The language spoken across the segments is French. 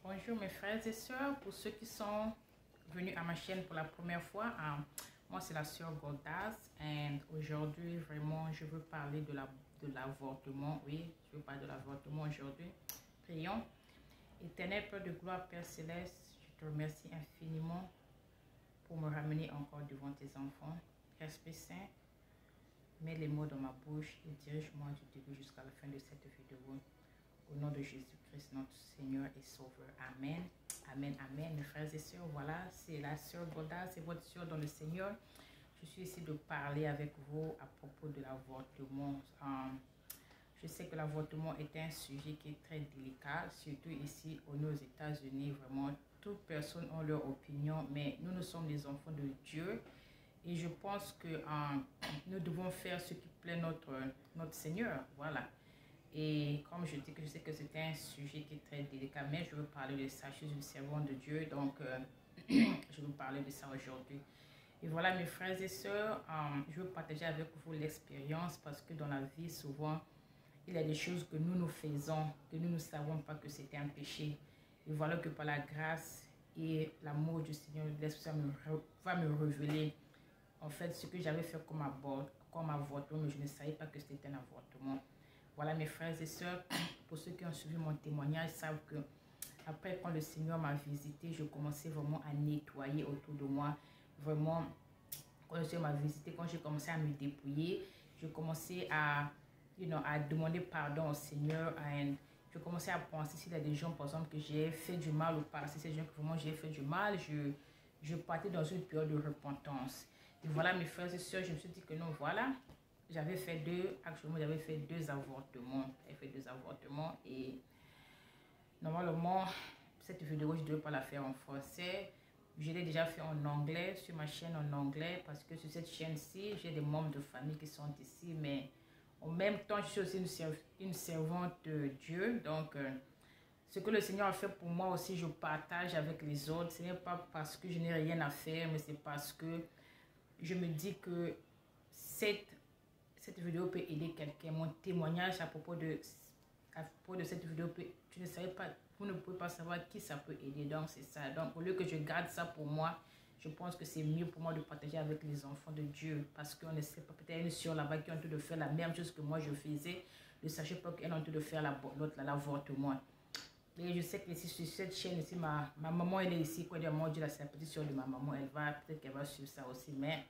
Bonjour mes frères et sœurs, pour ceux qui sont venus à ma chaîne pour la première fois, moi c'est la sœur Godas et aujourd'hui vraiment je veux parler de l'avortement. Oui, je veux parler de l'avortement aujourd'hui. Prions. Éternel Père de gloire, Père céleste, je te remercie infiniment pour me ramener encore devant tes enfants. Esprit Saint, mets les mots dans ma bouche et dirige-moi du début jusqu'à la fin de cette vidéo. Au nom de Jésus-Christ, notre Seigneur et Sauveur. Amen. Amen. Amen. Mes frères et sœurs, voilà, c'est la sœur Godas, c'est votre sœur dans le Seigneur. Je suis ici de parler avec vous à propos de l'avortement. Je sais que l'avortement est un sujet qui est très délicat, surtout ici aux États-Unis. Vraiment, toutes personnes ont leur opinion, mais nous sommes les enfants de Dieu. Et je pense que nous devons faire ce qui plaît notre Seigneur. Voilà. Et comme je dis que je sais que c'est un sujet qui est très délicat, mais je veux parler de ça. Je suis une servante de Dieu, donc je veux parler de ça aujourd'hui. Et voilà mes frères et sœurs, je veux partager avec vous l'expérience parce que dans la vie, souvent, il y a des choses que nous faisons, que nous ne savons pas que c'était un péché. Et voilà que par la grâce et l'amour du Seigneur, l'Esprit va me révéler en fait ce que j'avais fait comme avortement, mais je ne savais pas que c'était un avortement. Voilà mes frères et sœurs, pour ceux qui ont suivi mon témoignage, savent que après quand le Seigneur m'a visité, je commençais vraiment à nettoyer autour de moi. Vraiment, quand le Seigneur m'a visité, quand j'ai commencé à me dépouiller, je commençais à demander pardon au Seigneur. Je commençais à penser s'il y a des gens, par exemple, que j'ai fait du mal ou pas. Si c'est des gens que vraiment j'ai fait du mal, je partais dans une période de repentance. Et voilà mes frères et sœurs, je me suis dit que non, voilà. J'avais fait j'avais fait deux avortements. Et normalement, cette vidéo, je ne devais pas la faire en français. Je l'ai déjà fait en anglais, sur ma chaîne en anglais, parce que sur cette chaîne-ci, j'ai des membres de famille qui sont ici, mais en même temps, je suis aussi une servante de Dieu. Donc, ce que le Seigneur a fait pour moi aussi, je partage avec les autres. Ce n'est pas parce que je n'ai rien à faire, mais c'est parce que je me dis que cette vidéo peut aider quelqu'un. Mon témoignage à propos de cette vidéo, tu ne savais pas, vous ne pouvez pas savoir qui ça peut aider. Donc c'est ça. Donc au lieu que je garde ça pour moi, je pense que c'est mieux pour moi de partager avec les enfants de Dieu. Parce qu'on ne sait pas, peut-être une soeur là-bas qui est en train de faire la même chose que moi je faisais. Ne sachez pas qu'elle est en train de faire l'avortement. Et je sais que ici sur cette chaîne ici, ma maman elle est ici. Quoi dire, moi, Dieu, c'est la petite soeur de ma maman. Peut-être qu'elle va suivre ça aussi. Mais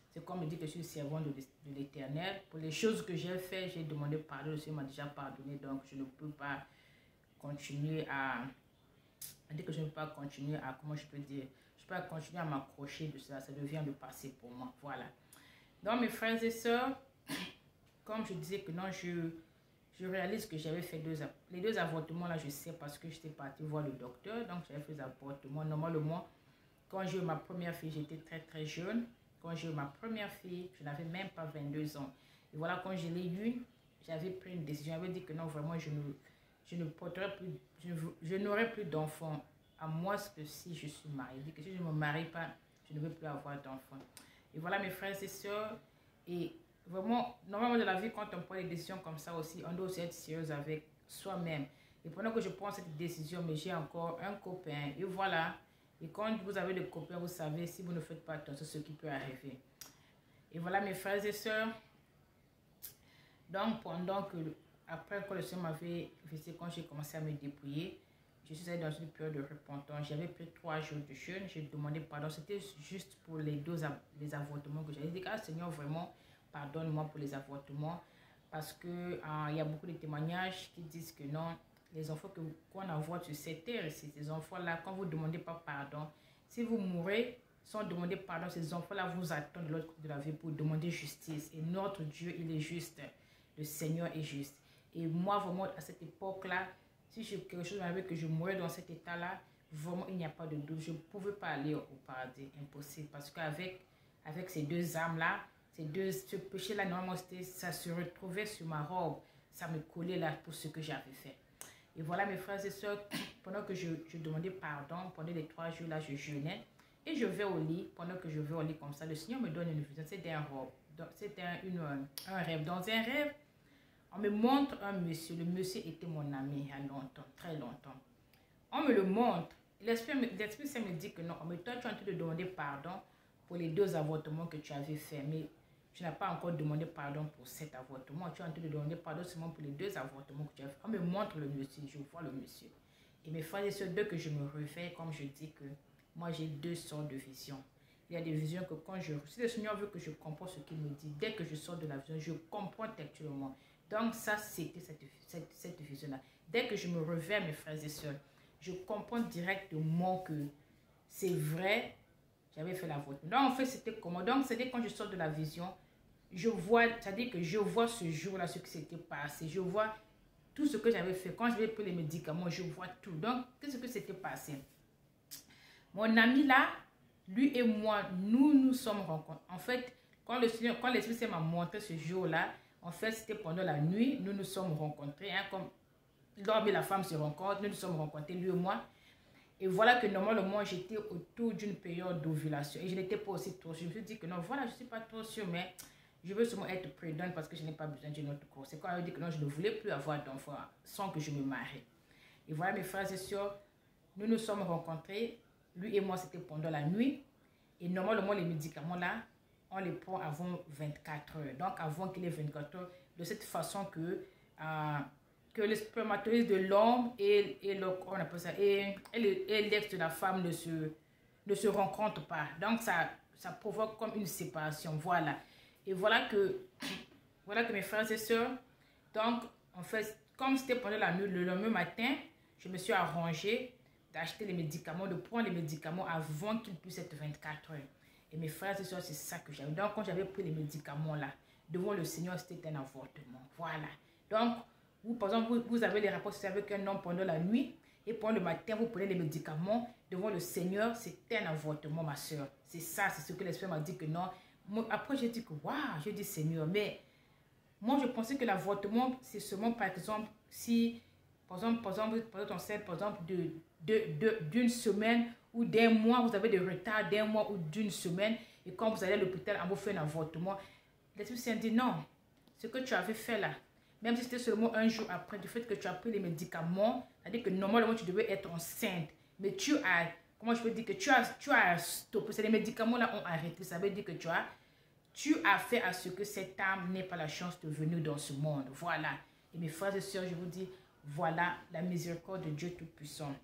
c'est comme me dit que je suis servant de l'Éternel. Pour les choses que j'ai fait, j'ai demandé pardon. Le Seigneur m'a déjà pardonné. Donc, je ne peux pas continuer à... dire que je ne peux pas continuer à... Comment je peux dire? Je ne peux pas continuer à m'accrocher de ça. Ça devient le passé pour moi. Voilà. Donc, mes frères et sœurs, comme je disais que non, je réalise que j'avais fait les deux avortements là, je sais parce que j'étais partie voir le docteur. Donc, j'avais fait des avortements. Normalement, quand j'ai eu ma première fille, j'étais très très jeune. Quand j'ai eu ma première fille, je n'avais même pas 22 ans. Et voilà, quand je l'ai eue, j'avais pris une décision. J'avais dit que non, vraiment, je n'aurai plus d'enfants. À moins que si je suis mariée. Je dis que si je ne me marie pas, je ne veux plus avoir d'enfants. Et voilà, mes frères et sœurs. Et vraiment, normalement, dans la vie, quand on prend des décisions comme ça aussi, on doit aussi être sérieuse avec soi-même. Et pendant que je prends cette décision, mais j'ai encore un copain. Et voilà. Et quand vous avez des copains, vous savez, si vous ne faites pas attention, ce qui peut arriver. Et voilà mes frères et sœurs. Donc après quand le Seigneur m'avait visité, quand j'ai commencé à me dépouiller, je suis allée dans une période de repentance. J'avais pris 3 jours de jeûne, j'ai demandé pardon. C'était juste pour les avortements que j'avais dit. Ah Seigneur, vraiment, pardonne-moi pour les avortements. Parce que il y a beaucoup de témoignages qui disent que non, les enfants qu'on avorte sur cette terre, ces enfants-là, quand vous ne demandez pas pardon, si vous mourrez sans demander pardon, ces enfants-là vous attendent de l'autre côté de la vie pour demander justice. Et notre Dieu, il est juste. Le Seigneur est juste. Et moi, vraiment, à cette époque-là, si quelque chose m'arrivait que je mourais dans cet état-là, vraiment, il n'y a pas de doute. Je ne pouvais pas aller au paradis. Impossible. Parce qu'avec ces deux âmes-là, ce péché-là, normalement, ça se retrouvait sur ma robe. Ça me collait là pour ce que j'avais fait. Et voilà mes frères et sœurs, pendant que je demandais pardon, pendant les 3 jours là, je jeûnais. Et je vais au lit, pendant que je vais au lit comme ça, le Seigneur me donne une vision. C'était un rêve. Dans un rêve, on me montre un monsieur. Le monsieur était mon ami il y a longtemps, très longtemps. on me le montre. L'Esprit Saint me dit que non, mais toi tu es en train de demander pardon pour les 2 avortements que tu avais fait, mais tu n'as pas encore demandé pardon pour cet avortement. Tu es en train de demander pardon seulement pour les 2 avortements que tu as fait. On me montre le monsieur, je vois le monsieur. Et mes frères et sœurs, dès que je me réveille, comme je dis que moi j'ai 2 sortes de visions. Il y a des visions que quand si le Seigneur veut que je comprenne ce qu'il me dit, dès que je sors de la vision, je comprends textuellement. Donc ça, c'était cette vision-là. Dès que je me réveille, mes frères et sœurs, je comprends directement que c'est vrai, j'avais fait l'avortement. Donc en fait, c'était comment? Donc c'était quand je sors de la vision, je vois, c'est-à-dire que je vois ce jour-là, ce qui s'était passé. Je vois tout ce que j'avais fait. Quand j'avais pris les médicaments, je vois tout. Donc, qu'est-ce que s'était passé? Mon ami là, lui et moi, nous sommes rencontrés. En fait, quand l'Esprit Saint m'a montré ce jour-là, en fait, c'était pendant la nuit, nous nous sommes rencontrés. Hein, comme l'homme et la femme se rencontrent, nous nous sommes rencontrés, lui et moi. Et voilà que normalement, j'étais autour d'une période d'ovulation. Et je n'étais pas aussi trop sûre. Je me suis dit que non, voilà, je ne suis pas trop sûre, mais je veux seulement être prudente parce que je n'ai pas besoin d'une autre corps. C'est quand elle dit que non, je ne voulais plus avoir d'enfant sans que je me marie. Et voilà, mes frères et sœurs, nous nous sommes rencontrés. Lui et moi, c'était pendant la nuit. Et normalement, les médicaments là, on les prend avant 24 heures. Donc, avant qu'il ait 24 heures, de cette façon que le spermatozoïde de l'homme et l'ex de la femme ne se rencontrent pas. Donc, ça provoque comme une séparation. Voilà. Et voilà que mes frères et sœurs, donc, en fait, comme c'était pendant la nuit, le lendemain matin, je me suis arrangée d'acheter les médicaments, de prendre les médicaments avant qu'ils puissent être 24 heures. Et mes frères et sœurs, c'est ça que j'avais. Donc, quand j'avais pris les médicaments là, devant le Seigneur, c'était un avortement. Voilà. Donc, vous, par exemple, vous avez les rapports avec un homme pendant la nuit et pendant le matin, vous prenez les médicaments devant le Seigneur, c'était un avortement, ma soeur. C'est ça, c'est ce que l'Esprit m'a dit que non. Moi, après, j'ai dit que, waouh, j'ai dit Seigneur, mais moi, je pensais que l'avortement, c'est seulement, par exemple, si, par exemple, d'une semaine ou d'un mois, vous avez des retards d'un mois ou d'une semaine, et quand vous allez à l'hôpital, on vous fait un avortement. L'Esprit Saint dit non, ce que tu avais fait là, même si c'était seulement un jour après, du fait que tu as pris les médicaments, c'est-à-dire que normalement tu devais être enceinte, mais tu as, comment je peux dire que tu as stoppé, c'est les médicaments là ont arrêté, ça veut dire que tu as fait à ce que cette âme n'ait pas la chance de venir dans ce monde. Voilà. Et mes frères et sœurs, je vous dis, voilà la miséricorde de Dieu Tout-Puissant.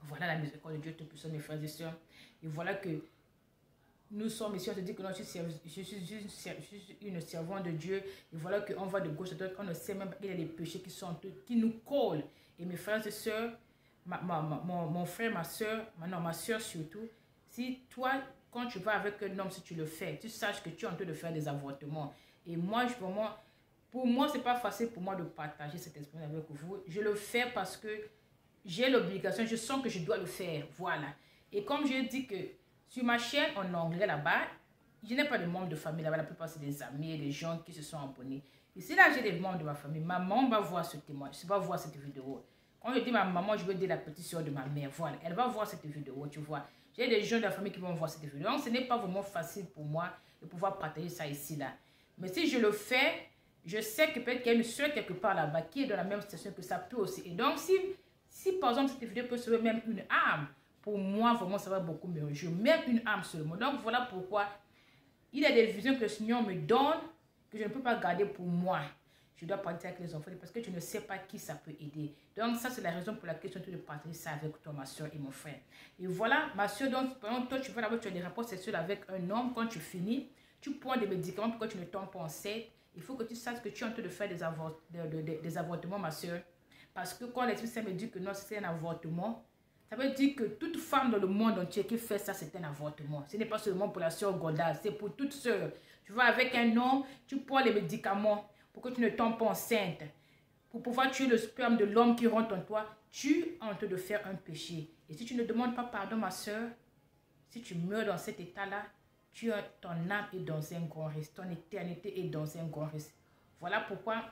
Voilà la miséricorde de Dieu Tout-Puissant, mes frères et sœurs. Et voilà que nous sommes ici, on se dit que non, je suis une servante de Dieu. Et voilà qu'on va de gauche à droite, on ne sait même pas qu'il y a des péchés qui nous collent. Et mes frères et sœurs, mon frère, ma soeur, ma soeur surtout, si toi, quand tu vas avec un homme, si tu le fais, tu saches que tu es en train de faire des avortements. Et moi, pour moi, c'est pas facile pour moi de partager cette expérience avec vous. Je le fais parce que j'ai l'obligation, je sens que je dois le faire. Voilà. Et comme je dis que sur ma chaîne en anglais là-bas, je n'ai pas de membres de famille là-bas. La plupart, c'est des amis et des gens qui se sont abonnés. Ici, là, j'ai des membres de ma famille. Ma maman va voir ce témoignage, va voir cette vidéo. Quand je dis ma maman, je veux dire la petite soeur de ma mère. Voilà, elle va voir cette vidéo, tu vois. J'ai des gens de la famille qui vont voir cette vidéo. Donc, ce n'est pas vraiment facile pour moi de pouvoir partager ça ici, là. Mais si je le fais, je sais que peut-être qu'il y a une soeur quelque part là-bas qui est dans la même situation que ça peut aussi. Et donc, si par exemple, cette vidéo peut sauver même une âme, pour moi, vraiment, ça va beaucoup mieux. Je mets une âme seulement. Donc, voilà pourquoi il y a des visions que le Seigneur me donne que je ne peux pas garder pour moi. Je dois partager avec les enfants parce que tu ne sais pas qui ça peut aider. Donc, ça, c'est la raison pour laquelle je suis en train de partager ça avec toi, ma soeur et mon frère. Et voilà, ma soeur, donc, pendant toi, tu vas là-bas, tu as des rapports sexuels avec un homme. Quand tu finis, tu prends des médicaments pour que tu ne tombes pas enceinte. Il faut que tu saches que tu es en train de faire des avortements, ma soeur. Parce que quand l'Esprit Saint me dit que non, c'est un avortement, ça veut dire que toute femme dans le monde entier qui fait ça, c'est un avortement. Ce n'est pas seulement pour la soeur Goddard, c'est pour toute soeur. Tu vas avec un homme, tu prends les médicaments pour que tu ne tombes pas enceinte. Pour pouvoir tuer le sperme de l'homme qui rentre en toi, tu es en train de faire un péché. Et si tu ne demandes pas pardon, ma soeur, si tu meurs dans cet état-là, ton âme est dans un grand risque. Ton éternité est dans un grand risque. Voilà pourquoi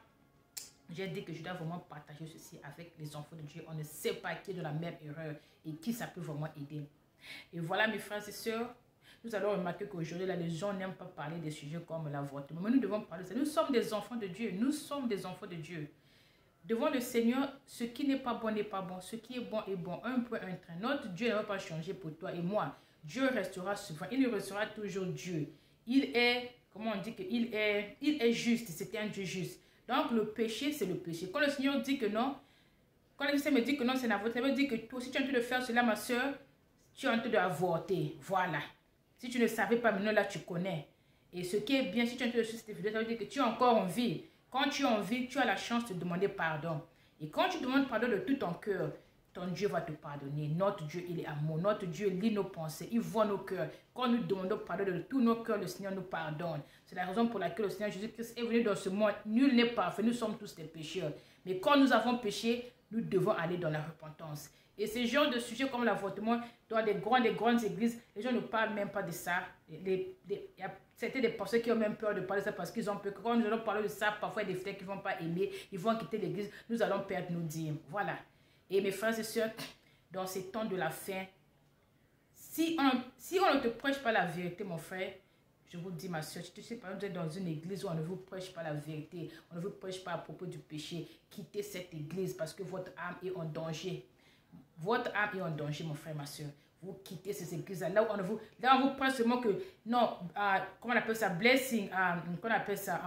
j'ai dit que je dois vraiment partager ceci avec les enfants de Dieu. On ne sait pas qui est dans la même erreur et qui ça peut vraiment aider. Et voilà, mes frères et sœurs, nous allons remarquer qu'aujourd'hui, les gens n'aiment pas parler des sujets comme l'avortement. Mais nous devons parler de ça. Nous sommes des enfants de Dieu. Nous sommes des enfants de Dieu. Devant le Seigneur, ce qui n'est pas bon n'est pas bon. Ce qui est bon est bon. Un point, un train. Notre Dieu ne va pas changer pour toi et moi. Dieu restera souverain. Il restera toujours Dieu. Il est, comment on dit qu'il est, il est juste. C'est un Dieu juste. Donc le péché, c'est le péché. Quand le Seigneur dit que non, quand le Seigneur me dit que non, c'est la vôtre, ça veut dire que toi aussi tu es en train de faire cela, ma soeur, tu es en train d'avorter. Voilà. Si tu ne savais pas, maintenant là tu connais. Et ce qui est bien, si tu es en train de suivre cette vidéo, ça veut dire que tu es encore en vie. Quand tu es en vie, tu as la chance de demander pardon. Et quand tu demandes pardon de tout ton cœur, ton Dieu va te pardonner. Notre Dieu, il est amour. Notre Dieu lit nos pensées. Il voit nos cœurs. Quand nous demandons pardon de tous nos cœurs, le Seigneur nous pardonne. C'est la raison pour laquelle le Seigneur Jésus-Christ est venu dans ce monde. Nul n'est parfait. Nous sommes tous des pécheurs. Mais quand nous avons péché, nous devons aller dans la repentance. Et ce genre de sujet comme l'avortement, dans les grandes églises, les gens ne parlent même pas de ça. C'était des personnes qui ont même peur de parler de ça parce qu'ils ont peur. Quand nous allons parler de ça, parfois il y a des frères qui ne vont pas aimer, ils vont quitter l'église, nous allons perdre nos dîmes. Voilà. Et mes frères et sœurs, dans ces temps de la fin, si on ne te prêche pas la vérité, mon frère, je vous dis, ma soeur, tu sais pas, vous êtes dans une église où on ne vous prêche pas la vérité, on ne vous prêche pas à propos du péché, quittez cette église parce que votre âme est en danger. Votre âme est en danger, mon frère, ma soeur. Vous quittez ces églises-là. Là, on vous prêche seulement que, non, comment on appelle ça, blessing, comment on appelle ça,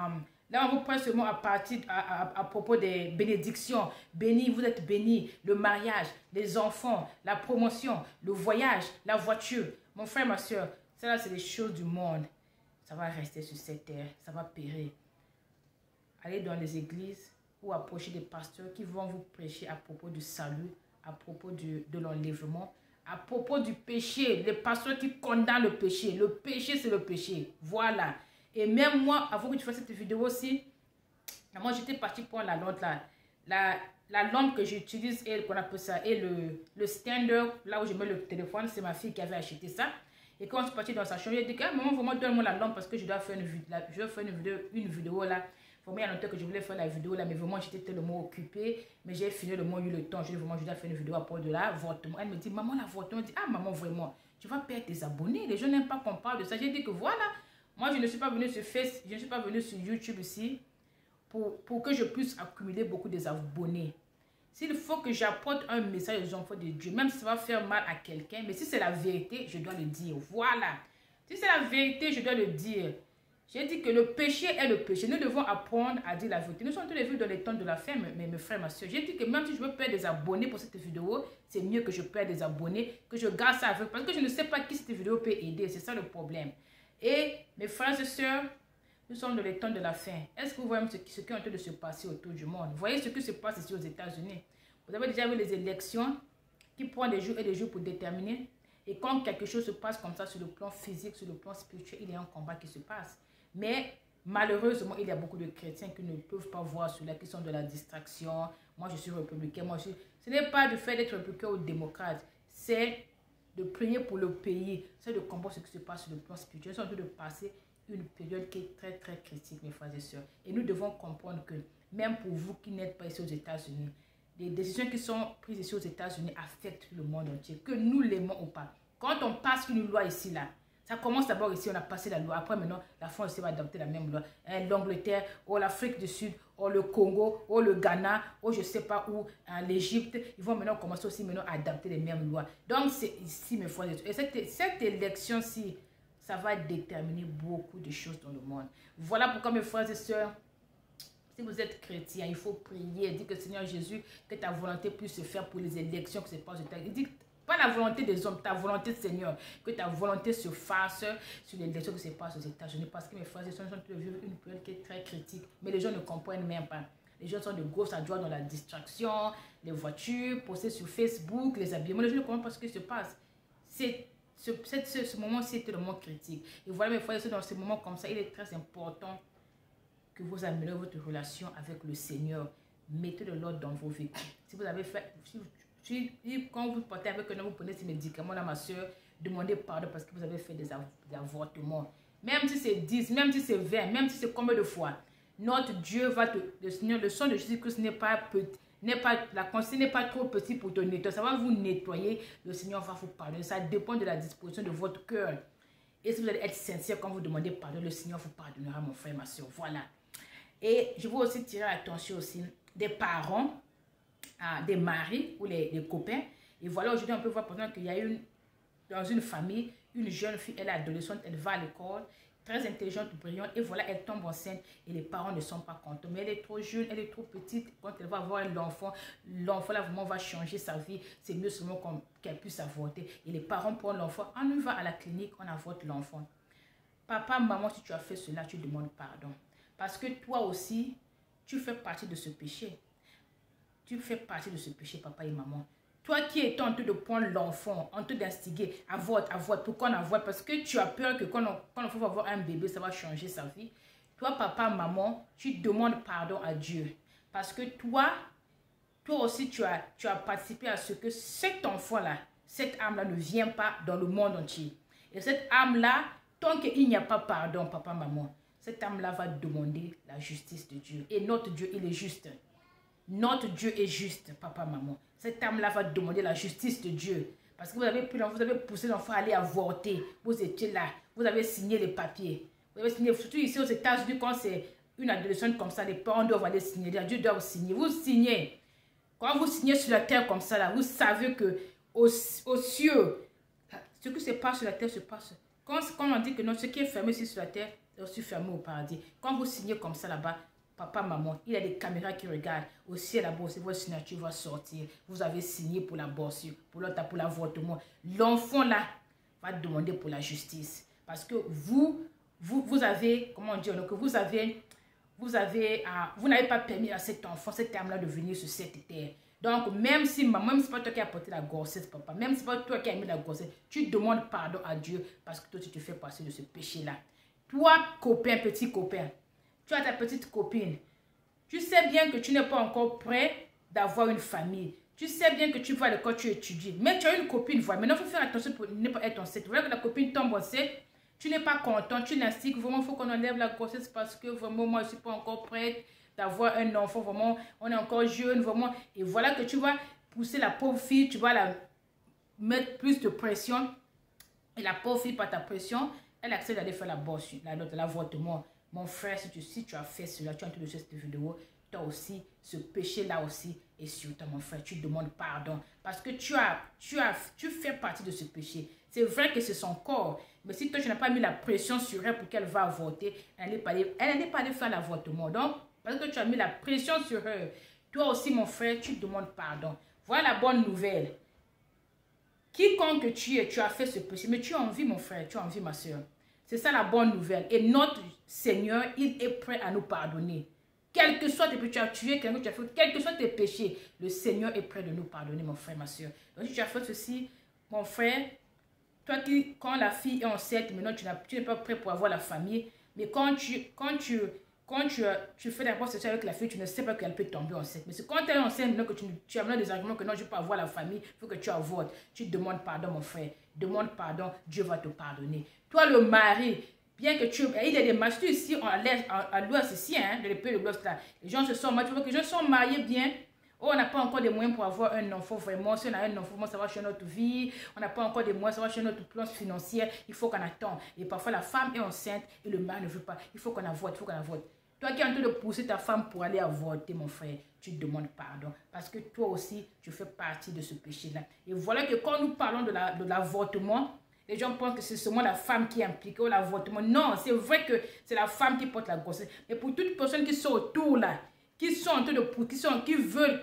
là, on vous prêche seulement à propos des bénédictions. Béni, vous êtes bénis. Le mariage, les enfants, la promotion, le voyage, la voiture. Mon frère, ma soeur, ça, c'est les choses du monde. Ça va rester sur cette terre. Ça va périr. Allez dans les églises ou approchez des pasteurs qui vont vous prêcher à propos du salut, à propos de l'enlèvement, à propos du péché. Les pasteurs qui condamnent le péché. Le péché, c'est le péché. Voilà. Et même moi, avant que tu fasses cette vidéo aussi, moi j'étais partie pour la lampe là. La lampe que j'utilise, et qu'on appelle ça, et le stander, là où je mets le téléphone, c'est ma fille qui avait acheté ça. Et quand on est parti dans sa chambre, elle dit que maman, vraiment donne-moi la lampe parce que je dois faire une vidéo là. Vraiment, il y a longtemps que je voulais faire la vidéo là, mais vraiment j'étais tellement occupée. Mais j'ai fini le mois, eu le temps. Je dis vraiment, je dois faire une vidéo à propos de l'avortement. Elle me dit, maman, l'avortement. Je dis, ah maman, vraiment, tu vas perdre tes abonnés. Les gens n'aiment pas qu'on parle de ça. J'ai dit que voilà. Moi, je ne suis pas venue sur Facebook, je ne suis pas venue sur YouTube ici pour que je puisse accumuler beaucoup d'abonnés. S'il faut que j'apporte un message aux enfants de Dieu, même si ça va faire mal à quelqu'un, mais si c'est la vérité, je dois le dire. Voilà. Si c'est la vérité, je dois le dire. J'ai dit que le péché est le péché. Nous devons apprendre à dire la vérité. Nous sommes tous les jours dans les temps de la fin, mes frères, ma soeur. J'ai dit que même si je veux perdre des abonnés pour cette vidéo, c'est mieux que je perde des abonnés, que je garde ça avec. Parce que je ne sais pas qui cette vidéo peut aider. C'est ça le problème. Et mes frères et sœurs, nous sommes dans les temps de la fin. Est-ce que vous voyez ce qui est en train de se passer autour du monde? Vous voyez ce qui se passe ici aux États-Unis? Vous avez déjà vu les élections qui prennent des jours et des jours pour déterminer. Et quand quelque chose se passe comme ça sur le plan physique, sur le plan spirituel, il y a un combat qui se passe. Mais malheureusement, il y a beaucoup de chrétiens qui ne peuvent pas voir cela, qui sont de la distraction. Moi, je suis républicain. Ce n'est pas du fait d'être républicain ou démocrate. C'est de prier pour le pays. C'est de comprendre ce qui se passe sur le plan spirituel. C'est en train de passer une période qui est très, très critique, mes frères et sœurs. Et nous devons comprendre que même pour vous qui n'êtes pas ici aux États-Unis, les décisions qui sont prises ici aux États-Unis affectent le monde entier, que nous l'aimons ou pas. Quand on passe une loi ici, là, ça commence d'abord ici, on a passé la loi. Après, maintenant, la France va adopter la même loi. L'Angleterre, ou l'Afrique du Sud, ou le Congo, ou le Ghana, ou je ne sais pas où, l'Égypte, ils vont maintenant commencer aussi maintenant à adapter les mêmes lois. Donc, c'est ici, mes frères et sœurs. Et cette élection-ci, ça va déterminer beaucoup de choses dans le monde. Voilà pourquoi, mes frères et sœurs, si vous êtes chrétien, il faut prier. Dire que Seigneur Jésus, que ta volonté puisse se faire pour les élections qui se passent. Il dit pas la volonté des hommes, ta volonté, Seigneur. Que ta volonté se fasse sur les élections qui se passent aux États-Unis. Parce que mes frères et sœurs sont en train de vivre une période qui est très critique. Mais les gens ne comprennent même pas. Les gens sont de gauche à droite dans la distraction, les voitures, postées sur Facebook, les habillements. Les gens ne comprennent pas ce qui se passe. Ce moment-ci est tellement critique. Et voilà, mes frères et sœurs, dans ce moment comme ça, il est très important que vous améliorez votre relation avec le Seigneur. Mettez de l'ordre dans vos vies. Si vous avez fait, quand vous partez avec un homme, vous prenez ces médicaments là, ma soeur, demandez pardon parce que vous avez fait des avortements. Même si c'est 10, même si c'est 20, même si c'est combien de fois, notre Dieu va te, le Seigneur, le sang de Jésus-Christ n'est pas petit. La conscience n'est pas trop petit pour te nettoyer. Ça va vous nettoyer. Le Seigneur va vous pardonner. Ça dépend de la disposition de votre cœur. Et si vous allez être sincère quand vous demandez pardon, le Seigneur vous pardonnera, mon frère, ma soeur. Voilà. Et je veux aussi tirer l'attention aussi. des parents, des maris ou les copains. Et voilà, aujourd'hui, on peut voir pendant qu'il y a dans une famille, une jeune fille, elle est adolescente, elle va à l'école, très intelligente, brillante, et voilà, elle tombe enceinte et les parents ne sont pas contents. Mais elle est trop jeune, elle est trop petite. Quand elle va avoir l'enfant là vraiment va changer sa vie. C'est mieux seulement qu'elle puisse avorter. Et les parents prennent l'enfant, on y va à la clinique, on avorte l'enfant. Papa, maman, si tu as fait cela, tu demandes pardon. Parce que toi aussi, tu fais partie de ce péché. Tu fais partie de ce péché, papa et maman. Toi qui es en train de prendre l'enfant, en train d'instiguer, avorte, pourquoi on avorte? Parce que tu as peur que quand l'enfant va avoir un bébé, ça va changer sa vie. Toi, papa, maman, tu demandes pardon à Dieu. Parce que toi aussi, tu as participé à ce que cet enfant-là, cette âme-là ne vient pas dans le monde entier. Et cette âme-là, tant qu'il n'y a pas pardon, papa, maman, cette âme-là va demander la justice de Dieu. Et notre Dieu, il est juste. Notre Dieu est juste, papa, maman. Cette âme-là va demander la justice de Dieu. Parce que vous avez poussé l'enfant à aller avorter. Vous étiez là. Vous avez signé les papiers. Vous avez signé, surtout ici aux États-Unis, quand c'est une adolescente comme ça, les parents doivent aller signer. Dieu doit signer. Vous signez. Quand vous signez sur la terre comme ça, là, vous savez que aux cieux, ce qui se passe sur la terre se passe. Quand on dit que non, ce qui est fermé ici sur la terre est aussi fermé au paradis. Quand vous signez comme ça là-bas, papa, maman, il y a des caméras qui regardent. Au ciel, là-bas, votre signature va sortir. Vous avez signé pour l'avortement, pour l'avortement. L'enfant, là, va demander pour la justice. Parce que vous avez, comment dire, que vous n'avez pas permis à cet enfant, cette âme-là de venir sur cette terre. Donc, même si c'est pas toi qui as porté la grossesse, papa, même si c'est pas toi qui as mis la grossesse, tu demandes pardon à Dieu parce que toi, tu te fais passer de ce péché-là. Toi, copain, petit copain, tu as ta petite copine. Tu sais bien que tu n'es pas encore prêt d'avoir une famille. Tu sais bien que tu vas à l'école, tu étudies. Mais tu as une copine, voilà. Maintenant, il faut faire attention pour ne pas être enceinte. Voilà que la copine tombe enceinte. Tu n'es pas content, tu l'instigues. Vraiment, il faut qu'on enlève la grossesse parce que vraiment, moi, je ne suis pas encore prête d'avoir un enfant. Vraiment, on est encore jeune, vraiment. Et voilà que tu vas pousser la pauvre fille, tu vas la mettre plus de pression. Et la pauvre fille, par ta pression, elle accepte d'aller faire l'avortement. Mon frère, si tu as fait cela, tu as entendu cette vidéo, toi aussi, ce péché-là aussi est sur toi, mon frère. Tu demandes pardon parce que tu fais partie de ce péché. C'est vrai que c'est son corps, mais si toi, tu n'as pas mis la pression sur elle pour qu'elle va avorter, elle n'allait pas aller faire l'avortement. Donc, parce que tu as mis la pression sur elle, toi aussi, mon frère, tu demandes pardon. Voilà la bonne nouvelle. Quiconque tu es, tu as fait ce péché, mais tu as envie, mon frère, tu as envie, ma soeur. C'est ça la bonne nouvelle. Et notre Seigneur, il est prêt à nous pardonner. Quel que soit tes péchés, tu as tué quelqu'un, tu as fait, quel que soit tes péchés, le Seigneur est prêt de nous pardonner, mon frère, ma soeur. Donc si tu as fait ceci, mon frère, toi qui, quand la fille est enceinte, maintenant tu n'es pas prêt pour avoir la famille, mais quand tu fais la sexuelle avec la fille, tu ne sais pas qu'elle peut tomber enceinte. Mais c'est quand elle est enceinte, maintenant que tu as des arguments que non, je ne peux pas avoir la famille, il faut que tu avortes. Tu demandes pardon, mon frère. Demande pardon, Dieu va te pardonner. Toi, le mari, bien que il y a des mariés ici, à l'ouest ici, hein, dans les pays de l'ouest là, les gens se sont mariés, tu vois que les gens sont mariés bien. Oh, on n'a pas encore des moyens pour avoir un enfant, vraiment. Si on a un enfant, ça va changer notre vie. On n'a pas encore des moyens, ça va changer notre plan financier. Il faut qu'on attende. Et parfois, la femme est enceinte et le mari ne veut pas. Il faut qu'on avorte, il faut qu'on avorte. Toi qui es en train de pousser ta femme pour aller avorter, mon frère, tu demandes pardon. Parce que toi aussi, tu fais partie de ce péché-là. Et voilà que quand nous parlons de l'avortement, les gens pensent que c'est seulement la femme qui est impliquée au l'avortement. Non, c'est vrai que c'est la femme qui porte la grossesse. Mais pour toutes les personnes qui sont autour là, qui sont en train de pousser, qui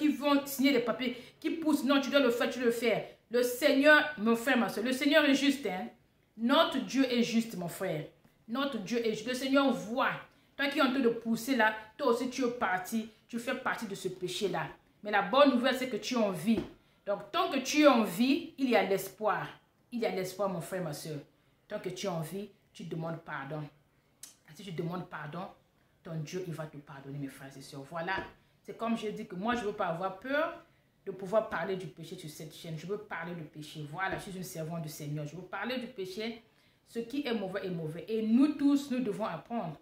vont signer des papiers, qui poussent, non, tu dois le faire, tu dois le faire. Le Seigneur, mon frère, ma soeur, le Seigneur est juste. Hein? Notre Dieu est juste, mon frère. Notre Dieu est juste. Le Seigneur voit. Toi qui es en train de pousser là, toi aussi tu es parti, tu fais partie de ce péché-là. Mais la bonne nouvelle, c'est que tu es en vie. Donc, tant que tu es en vie, il y a l'espoir. Il y a l'espoir, mon frère, ma soeur. Tant que tu es en vie, tu demandes pardon. Si tu demandes pardon, ton Dieu, il va te pardonner, mes frères et sœurs. Voilà, c'est comme je dis que moi, je ne veux pas avoir peur de pouvoir parler du péché sur cette chaîne. Je veux parler du péché. Voilà, je suis une servante du Seigneur. Je veux parler du péché. Ce qui est mauvais est mauvais. Et nous tous, nous devons apprendre.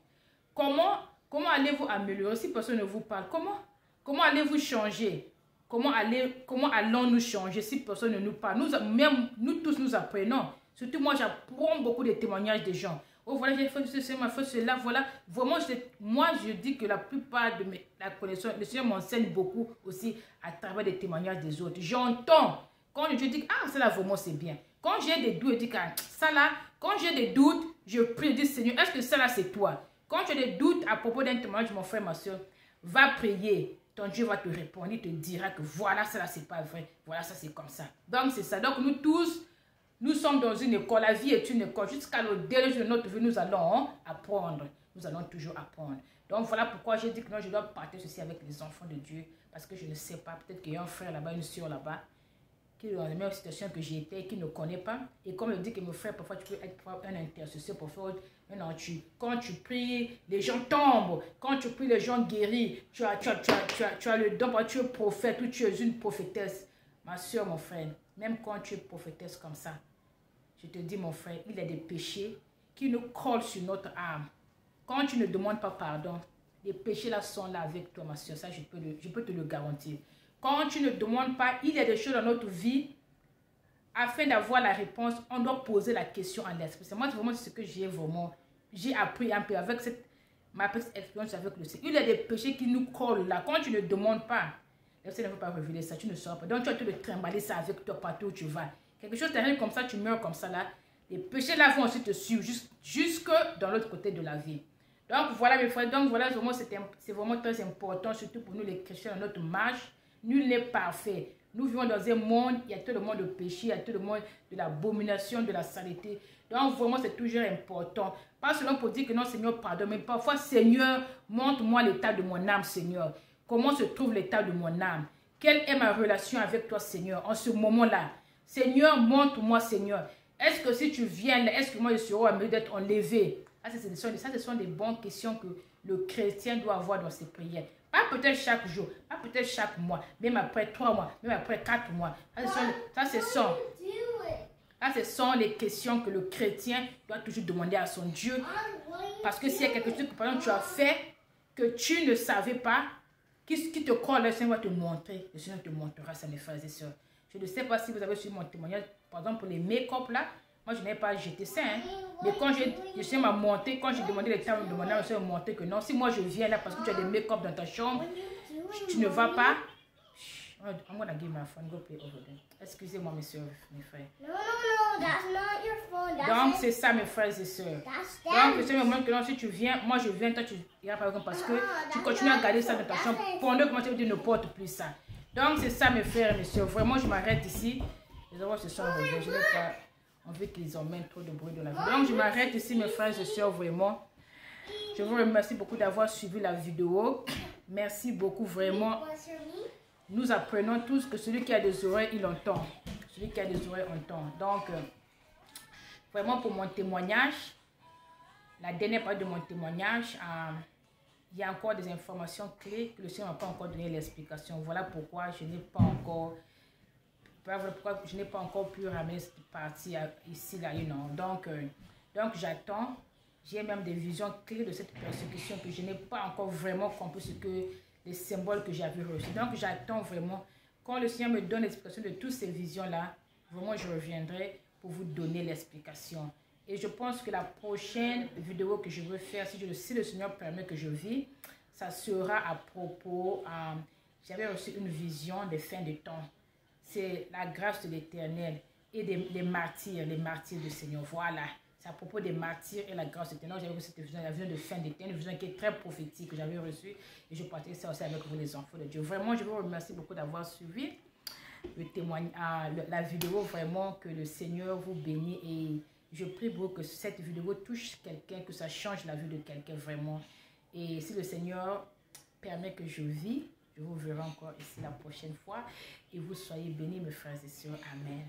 Comment allez-vous améliorer si personne ne vous parle? Comment allez-vous changer? Comment allons-nous changer si personne ne nous parle? Nous tous, nous apprenons. Surtout moi, j'apprends beaucoup de témoignages des gens. Oh, voilà, j'ai fait ceci, j'ai fait cela, voilà. Vraiment, moi, je dis que la plupart la connaissance. Le Seigneur m'enseigne beaucoup aussi à travers des témoignages des autres. J'entends. Quand je dis, ah, ça là, vraiment, c'est bien. Quand j'ai des doutes, je dis, ah, ça là, quand j'ai des doutes, je prie, je dis, Seigneur, est-ce que ça là, c'est toi? Quand tu as des doutes à propos d'un témoignage, mon frère, ma soeur, va prier. Ton Dieu va te répondre. Il te dira que voilà, ça là, c'est pas vrai. Voilà, ça, c'est comme ça. Donc, c'est ça. Donc, nous tous, nous sommes dans une école. La vie est une école. Jusqu'à le dernier jour de notre vie, nous allons apprendre. Nous allons toujours apprendre. Donc, voilà pourquoi j'ai dit que non, je dois partager ceci avec les enfants de Dieu. Parce que je ne sais pas. Peut-être qu'il y a un frère là-bas, une soeur là-bas, qui est dans la même situation que j'ai été, qui ne connaît pas. Et comme je dis que mon frère, parfois, tu peux être un intercesseur pour faire quand tu pries, les gens tombent. Quand tu pries, les gens guérissent. Tu as le don, tu es prophète ou tu es une prophétesse. Ma soeur, mon frère, même quand tu es prophétesse comme ça, je te dis, mon frère, il y a des péchés qui nous collent sur notre âme. Quand tu ne demandes pas pardon, les péchés là sont là avec toi, ma soeur. Ça, je peux te le garantir. Quand tu ne demandes pas, il y a des choses dans notre vie. Afin d'avoir la réponse, on doit poser la question en l'esprit. C'est moi vraiment ce que j'ai appris un peu avec ma petite expérience avec le Seigneur. Il y a des péchés qui nous collent là. Quand tu ne demandes pas, le Seigneur ne veut pas révéler ça, tu ne sauras pas. Donc tu as tout de trimballer ça avec toi partout où tu vas. Quelque chose t'arrive comme ça, tu meurs comme ça là. Les péchés là vont aussi te suivre jusque dans l'autre côté de la vie. Donc voilà mes frères, donc voilà vraiment c'est vraiment très important, surtout pour nous les chrétiens dans notre marche. Nul n'est parfait. Nous vivons dans un monde, il y a tout le monde de péché, il y a tout le monde de l'abomination, de la saleté. Donc vraiment c'est toujours important. Pas seulement pour dire que non Seigneur pardonne, mais parfois Seigneur montre-moi l'état de mon âme Seigneur. Comment se trouve l'état de mon âme? Quelle est ma relation avec toi Seigneur en ce moment-là? Seigneur montre-moi Seigneur. Est-ce que si tu viens là, est-ce que moi je serai à mesure d'être enlevé? Ce sont des bonnes questions que le chrétien doit avoir dans ses prières. Pas peut-être chaque jour, pas peut-être chaque mois, même après 3 mois, même après 4 mois. Ce sont les questions que le chrétien doit toujours demander à son Dieu. Parce que s'il y a quelque chose que par exemple, tu as fait, que tu ne savais pas, qui te croit, le Seigneur va te montrer. Le Seigneur te montrera ça, mes frères et sœurs. Je ne sais pas si vous avez suivi mon témoignage, par exemple pour les make-up là. Moi, je n'ai pas jeté ça. Hein. Mais quand le Seigneur m'a montré, quand j'ai demandé les termes de mon âme, le Seigneur m'a montré que non, si moi je viens là parce que tu as des make-up dans ta chambre, tu ne vas pas. I'm gonna give my phone, go play over there. Excusez-moi, mes soeurs, mes frères. No, that's not your phone. Donc, c'est ça, mes frères et sœurs. Donc, le Seigneur me montre que non, si tu viens, moi je viens, toi tu iras par exemple parce que tu continues à garder ça dans ta chambre pendant que moi tu ne portes plus ça. Donc, c'est ça, mes frères et mes sœurs. Vraiment, je m'arrête ici. Les enfants se sont réveillés. Je n'ai pas envie qu'ils emmènent trop de bruit dans la vie. Donc, je m'arrête ici, mes frères et sœurs, vraiment. Je vous remercie beaucoup d'avoir suivi la vidéo. Merci beaucoup, vraiment. Nous apprenons tous que celui qui a des oreilles, il entend. Celui qui a des oreilles entend. Donc, vraiment pour mon témoignage, la dernière partie de mon témoignage, il y a encore des informations clés que le Seigneur n'a pas encore donné l'explication. Voilà pourquoi je n'ai pas encore... Pourquoi je n'ai pas encore pu ramener cette partie ici, là, you know. Donc j'attends. J'ai même des visions clés de cette persécution que je n'ai pas encore vraiment compris ce que les symboles que j'avais reçus. Donc j'attends vraiment. Quand le Seigneur me donne l'explication de toutes ces visions-là, vraiment je reviendrai pour vous donner l'explication. Et je pense que la prochaine vidéo que je veux faire, si le Seigneur permet que je vis, ça sera à propos, j'avais reçu une vision des fins des temps. C'est la grâce de l'Éternel et les martyrs du Seigneur. Voilà, c'est à propos des martyrs et la grâce de l'Éternel. J'avais reçu cette vision, la vision de fin des temps, une vision qui est très prophétique que j'avais reçue. Et je partage ça aussi avec vous les enfants de Dieu. Vraiment, je vous remercie beaucoup d'avoir suivi le témoignage, la vidéo. Vraiment, que le Seigneur vous bénisse. Et je prie pour que cette vidéo touche quelqu'un, que ça change la vie de quelqu'un vraiment. Et si le Seigneur permet que je vis, je vous verrai encore ici la prochaine fois. Et vous soyez bénis, mes frères et sœurs. Amen.